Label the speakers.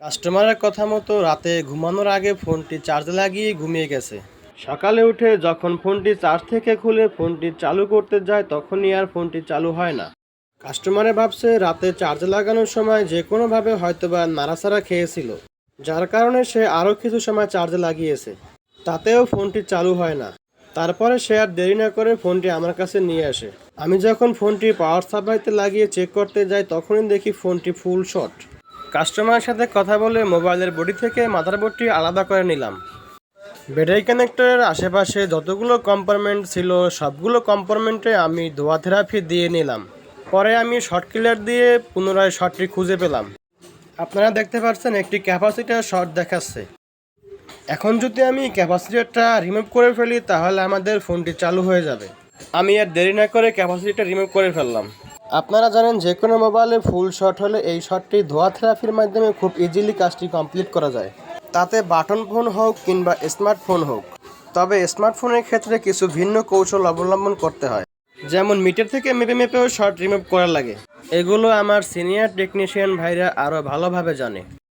Speaker 1: কাস্টমারের কথা মতো রাতে ঘুমানোর আগে ফোনটি চার্জে লাগিয়ে ঘুমিয়ে গেছে। সকালে উঠে যখন ফোনটি চার্জ থেকে খুলে ফোনটি চালু করতে যায় তখনই আর ফোনটি চালু হয় না। কাস্টমারে ভাবছে রাতে চার্জে লাগানোর সময় যে কোনোভাবে হয়তোবা নাড়াচাড়া খেয়েছিল, যার কারণে সে আরও কিছু সময় চার্জে লাগিয়েছে, তাতেও ফোনটি চালু হয় না। তারপরে সে আর দেরি না করে ফোনটি আমার কাছে নিয়ে আসে। আমি যখন ফোনটি পাওয়ার সাপ্লাইতে লাগিয়ে চেক করতে যাই তখনই দেখি ফোনটি ফুল শট। কাস্টমারের সাথে কথা বলে মোবাইলের বডি থেকে মাদারবোর্ডটি আলাদা করে নিলাম। ব্যাটারি কানেক্টরের আশেপাশে যতগুলো কম্পার্টমেন্ট ছিল সবগুলো কম্পার্টমেন্টে আমি ধোয়া থেরাপি দিয়ে নিলাম। পরে আমি শর্ট কিলার দিয়ে পুনরায় শর্টটি খুঁজে পেলাম। আপনারা দেখতে পাচ্ছেন একটি ক্যাপাসিটার শর্ট দেখাচ্ছে। এখন যদি আমি ক্যাপাসিটরটা রিমুভ করে ফেলি তাহলে আমাদের ফোনটি চালু হয়ে যাবে। আমি আর দেরি না করে ক্যাপাসিটরটা রিমুভ করে ফেললাম। আপনারা জানেন যে কোনো মোবাইলে ফুল শট হলে এই শটটি ধোয়া থেরাপির মাধ্যমে খুব ইজিলি কাজটি কমপ্লিট করা যায়, তাতে বাটন ফোন হোক কিংবা স্মার্টফোন হোক। তবে স্মার্টফোনের ক্ষেত্রে কিছু ভিন্ন কৌশল অবলম্বন করতে হয়, যেমন মিটার থেকে মেপে মেপেও শট রিমুভ করা লাগে। এগুলো আমার সিনিয়র টেকনিশিয়ান ভাইরা আরও ভালোভাবে জানে।